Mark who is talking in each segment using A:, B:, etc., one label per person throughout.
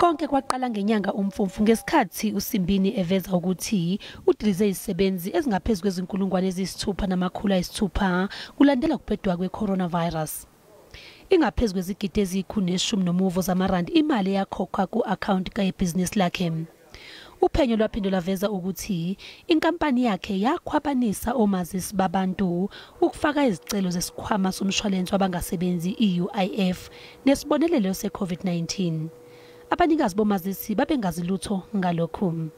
A: Konke kwaqala ngenyanga uMfumfu ngesikhathi uSimbini eveza ukuthi udilize izisebenzi ezingaphezulu kwezinkulungwane eziyisithupha kulandela ukubhedwa kwe-coronavirus. Ingaphezulu kwezigidi eziyi-110 zamarandi imali yakhokhwa ku-account kabhizinisi lakhe. Uphenyo lwaphinde lwaveza ukuthi inkampani yakhe yakhwabanisa omazisi babantu ukufaka izicelo zesikhwama somshwalense wabangasebenzi i-UIF nesibonelelo se-COVID-19. Abanikazi bomazisi babengazi lutho ngalokhu.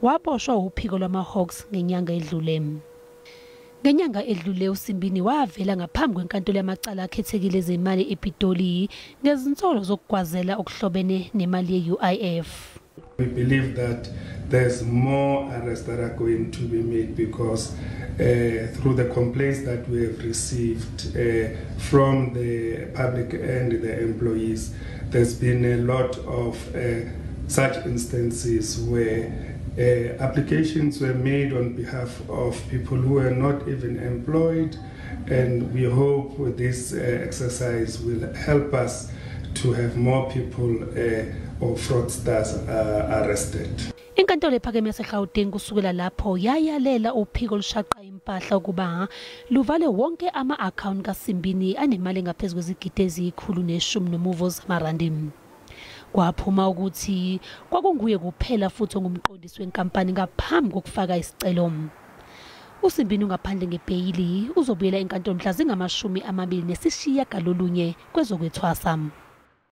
A: Waboshwa uphiko lwama-Hawks ngenyanga edlule. Ngenyanga edlule uSimbini wavela ngaphambi kwenkantolo yamacala akhethekile zemali ePitoli ngezinsolo zokugwazela okuhlobene nemali ye-UIF.
B: We believe that there's more arrests that are going to be made because through the complaints that we have received from the public and the employees, there's been a lot of such instances where applications were made on behalf of people who were not even employed, and we hope this exercise will help us to have more people or fraudsters arrested.
A: INkantolo ephakeme yaseGauteng kusukela lapho yayalela uphiko olushaqqa impahla ukuba luvale wonke ama-account kaSimbini anemali engaphezulu kwezigidi eziyi-110 zamarandi. Kwaphuma ukuthi kwakunguye kuphela futhi ongumqondisi wenkampani ngaphambi kokufaka isicelo. uSimbini ungaphandle ngebheyili uzobuyela enkantolo mhla zingama-29 kwezokwethwasa.